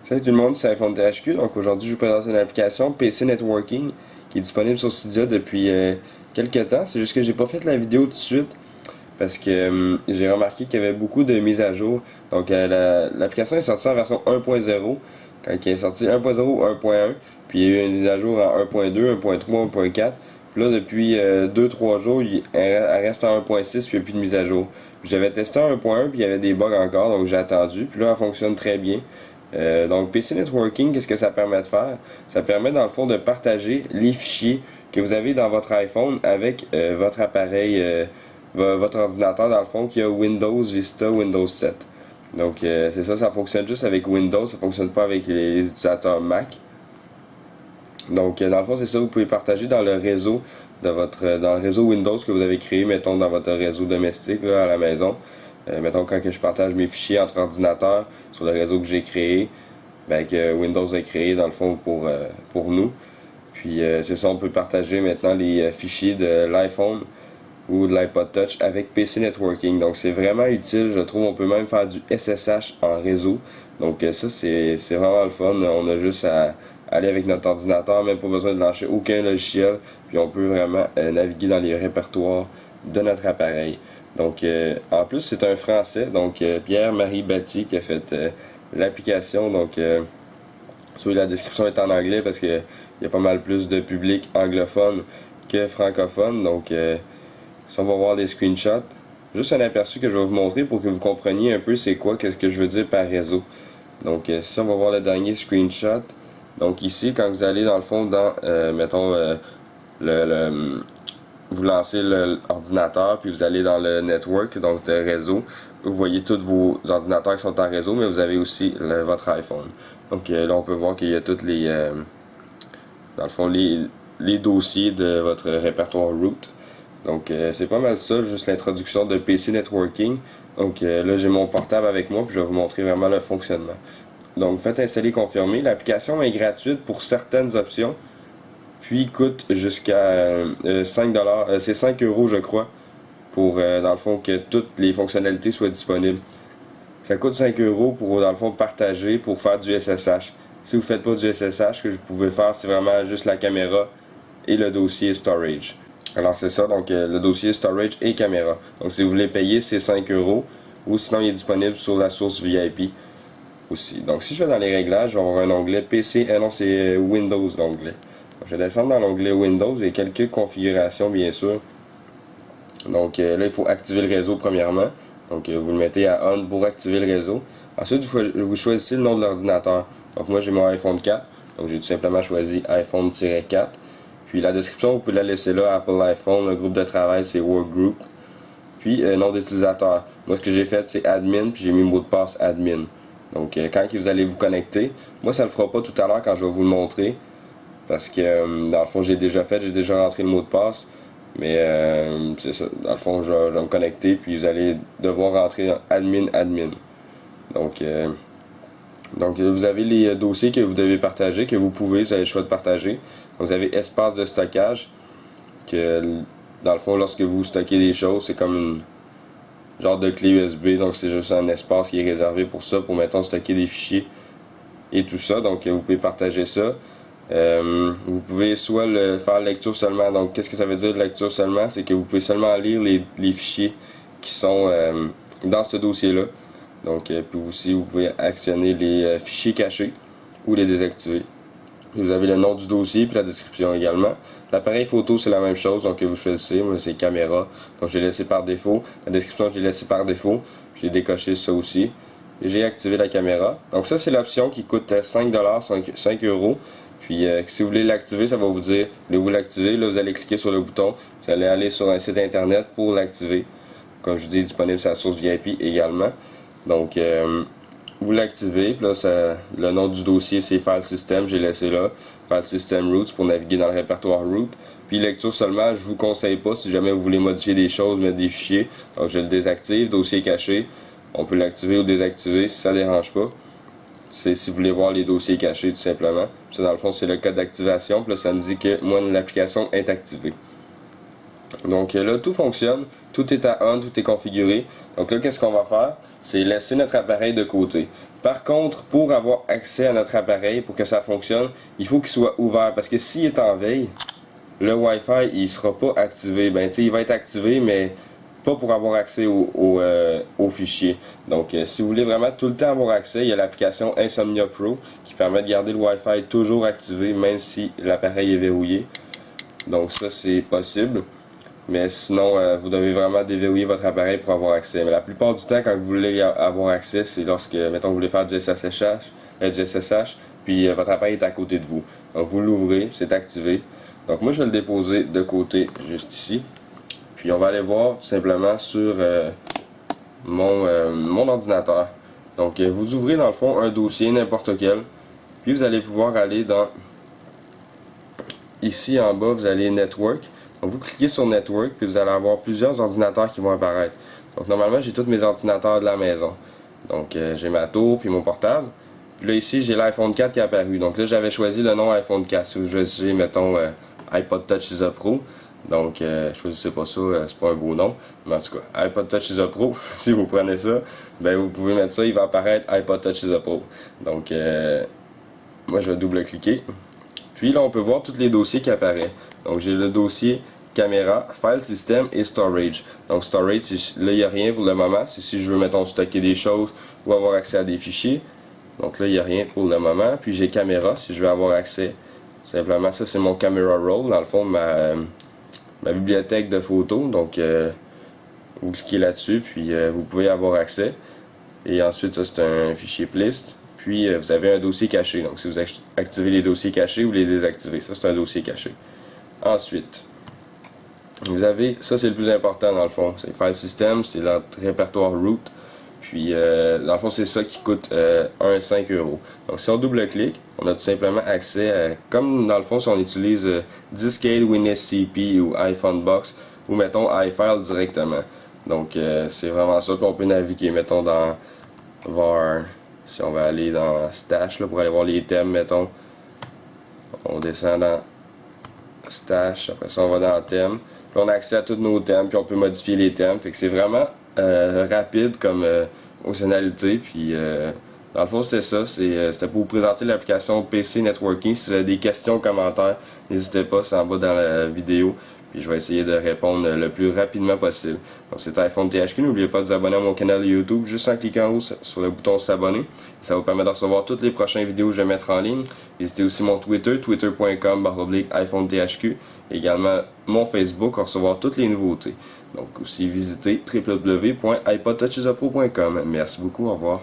Salut tout le monde, c'est iPhone THQ. Donc aujourd'hui, je vous présente une application PC Networking qui est disponible sur Cydia depuis quelques temps. C'est juste que j'ai pas fait la vidéo tout de suite parce que j'ai remarqué qu'il y avait beaucoup de mises à jour. Donc l'application est sortie en version 1.0 quand elle est sortie 1.0 ou 1.1. Puis il y a eu une mise à jour en 1.2, 1.3, 1.4. Puis là, depuis 2-3 jours, elle reste en 1.6 puis il n'y a plus de mise à jour. J'avais testé en 1.1 puis il y avait des bugs encore, donc j'ai attendu. Puis là, elle fonctionne très bien. Donc PC Networking, qu'est-ce que ça permet de faire? Ça permet dans le fond de partager les fichiers que vous avez dans votre iPhone avec votre appareil, votre ordinateur dans le fond qui a Windows Vista, Windows 7. Donc c'est ça, ça fonctionne juste avec Windows, ça fonctionne pas avec les utilisateurs Mac. Donc dans le fond c'est ça, vous pouvez partager dans le réseau dans le réseau Windows que vous avez créé, mettons dans votre réseau domestique là, à la maison. Mettons quand que je partage mes fichiers entre ordinateurs sur le réseau que j'ai créé, ben, que Windows a créé dans le fond pour nous. Puis c'est ça, on peut partager maintenant les fichiers de l'iPhone ou de l'iPod Touch avec PC Networking. Donc c'est vraiment utile, je trouve. On peut même faire du SSH en réseau. Donc ça c'est vraiment le fun. On a juste à aller avec notre ordinateur, même pas besoin de lancer aucun logiciel. Puis on peut vraiment naviguer dans les répertoires de notre appareil. Donc en plus c'est un Français, donc Pierre-Marie Batty qui a fait l'application. Donc la description est en anglais parce que il y a pas mal plus de public anglophone que francophone. Donc si on va voir des screenshots, juste un aperçu que je vais vous montrer pour que vous compreniez un peu c'est quoi, qu'est-ce que je veux dire par réseau. Donc si on va voir le dernier screenshot, donc ici quand vous allez dans le fond dans mettons vous lancez l'ordinateur puis vous allez dans le network, donc le réseau, vous voyez tous vos ordinateurs qui sont en réseau, mais vous avez aussi votre iPhone. Donc là on peut voir qu'il y a tous les dans le fond les dossiers de votre répertoire root. Donc c'est pas mal ça, juste l'introduction de PC Networking. Donc là j'ai mon portable avec moi puis je vais vous montrer vraiment le fonctionnement. Donc faites installer confirmer. L'application est gratuite pour certaines options. Puis coûte jusqu'à 5$, c'est 5€ je crois, pour dans le fond que toutes les fonctionnalités soient disponibles. Ça coûte 5€ pour dans le fond partager, pour faire du SSH. Si vous ne faites pas du SSH, ce que vous pouvez faire c'est vraiment juste la caméra et le dossier storage. Alors c'est ça, donc le dossier storage et caméra. Donc si vous voulez payer c'est 5€, ou sinon il est disponible sur la source VIP aussi. Donc si je vais dans les réglages, je vais avoir un onglet PC, non c'est Windows l'onglet. Je vais descendre dans l'onglet Windows et quelques configurations bien sûr. Donc là il faut activer le réseau premièrement. Donc vous le mettez à on pour activer le réseau. Ensuite vous choisissez le nom de l'ordinateur. Donc moi j'ai mon iPhone 4. Donc j'ai tout simplement choisi iPhone-4. Puis la description vous pouvez la laisser là, Apple iPhone, le groupe de travail c'est Workgroup. Puis nom d'utilisateur. Moi ce que j'ai fait c'est admin puis j'ai mis mot de passe admin. Donc quand vous allez vous connecter, moi ça le fera pas tout à l'heure quand je vais vous le montrer. Parce que dans le fond j'ai déjà rentré le mot de passe. Mais c'est ça, dans le fond je vais me connecter puis vous allez devoir rentrer dans admin. Donc vous avez les dossiers que vous devez partager, que vous avez le choix de partager. Donc, vous avez espace de stockage, que dans le fond lorsque vous stockez des choses c'est comme une genre de clé USB. Donc c'est juste un espace qui est réservé pour ça, pour mettons stocker des fichiers et tout ça. Donc vous pouvez partager ça. Vous pouvez soit faire lecture seulement. Donc qu'est-ce que ça veut dire lecture seulement? C'est que vous pouvez seulement lire les fichiers qui sont dans ce dossier là. Donc puis aussi vous pouvez actionner les fichiers cachés ou les désactiver. Vous avez le nom du dossier puis la description également. L'appareil photo c'est la même chose, donc vous choisissez. Moi c'est caméra, donc j'ai laissé par défaut. La description j'ai laissé par défaut. J'ai décoché ça aussi. Et j'ai activé la caméra. Donc ça c'est l'option qui coûte 5$, 5€. Puis si vous voulez l'activer, ça va vous dire, voulez-vous l'activer? Là vous allez cliquer sur le bouton, vous allez aller sur un site internet pour l'activer. Comme je vous dis, disponible sur la source VIP également. Donc vous l'activez, puis là le nom du dossier c'est File System, j'ai laissé là, File System Roots pour naviguer dans le répertoire root. Puis lecture seulement, je vous conseille pas si jamais vous voulez modifier des choses, mettre des fichiers. Donc je le désactive, dossier caché, on peut l'activer ou désactiver si ça ne dérange pas. C'est si vous voulez voir les dossiers cachés tout simplement. Ça dans le fond c'est le code d'activation, puis là ça me dit que moi l'application est activée. Donc là tout fonctionne, tout est à on, tout est configuré. Donc là qu'est-ce qu'on va faire? c'est laisser notre appareil de côté. Par contre, pour avoir accès à notre appareil, pour que ça fonctionne, il faut qu'il soit ouvert, parce que s'il est en veille, le Wi-Fi il sera pas activé. Ben tu sais, il va être activé, mais pas pour avoir accès au fichier. Donc si vous voulez vraiment tout le temps avoir accès, il y a l'application Insomnia Pro qui permet de garder le Wi-Fi toujours activé même si l'appareil est verrouillé. Donc ça c'est possible. Mais sinon, vous devez vraiment déverrouiller votre appareil pour avoir accès. Mais la plupart du temps, quand vous voulez avoir accès, c'est lorsque, mettons, vous voulez faire du SSH, puis votre appareil est à côté de vous. Donc vous l'ouvrez, c'est activé. Donc moi je vais le déposer de côté, juste ici. Puis on va aller voir tout simplement sur mon ordinateur. Donc vous ouvrez dans le fond un dossier, n'importe quel. Puis vous allez pouvoir aller dans... Ici en bas, vous allez Network. Donc vous cliquez sur Network, puis vous allez avoir plusieurs ordinateurs qui vont apparaître. Donc normalement, j'ai tous mes ordinateurs de la maison. Donc j'ai ma tour, puis mon portable. Puis là ici, j'ai l'iPhone 4 qui est apparu. Donc là, j'avais choisi le nom iPhone 4. Si vous choisissez, mettons, iPod Touch is a Pro. Donc choisissez pas ça, c'est pas un beau nom. Mais en tout cas, iPod Touch is a Pro, si vous prenez ça, ben vous pouvez mettre ça, il va apparaître iPod Touch is a Pro. Donc moi je vais double-cliquer. Puis là, on peut voir tous les dossiers qui apparaissent. Donc j'ai le dossier caméra, file system et storage. Donc storage, là il n'y a rien pour le moment. C'est si je veux, mettons, stocker des choses ou avoir accès à des fichiers. Donc là, il n'y a rien pour le moment. Puis j'ai caméra, si je veux avoir accès. Simplement, ça c'est mon camera roll, dans le fond, ma bibliothèque de photos. Donc vous cliquez là-dessus, puis vous pouvez avoir accès. Et ensuite, ça c'est un fichier plist. Puis vous avez un dossier caché. Donc si vous activez les dossiers cachés ou les désactivez, ça c'est un dossier caché. Ensuite, vous avez, ça c'est le plus important dans le fond, c'est le file system, c'est le répertoire root. Puis dans le fond c'est ça qui coûte 1,5 €. Donc si on double-clique, on a tout simplement accès à, comme dans le fond si on utilise Diskade, WinSCP ou iPhone Box ou mettons iFile directement. Donc c'est vraiment ça, puis on peut naviguer, mettons dans var, si on va aller dans Stash là, pour aller voir les thèmes, mettons. On descend dans Stash, après ça on va dans Thème. Puis on a accès à tous nos thèmes, puis on peut modifier les thèmes. Fait que c'est vraiment rapide comme fonctionnalité. Puis dans le fond c'était ça, c'était pour vous présenter l'application PC Networking. Si vous avez des questions, commentaires, n'hésitez pas, c'est en bas dans la vidéo. Puis je vais essayer de répondre le plus rapidement possible. Donc c'était iPhone THQ, n'oubliez pas de vous abonner à mon canal YouTube juste en cliquant en haut sur le bouton s'abonner. Ça vous permet de recevoir toutes les prochaines vidéos que je vais mettre en ligne. Visitez aussi mon Twitter, twitter.com/iPhone THQ. Également mon Facebook pour recevoir toutes les nouveautés. Donc aussi visitez www.ipodtouchisapro.com. Merci beaucoup, au revoir.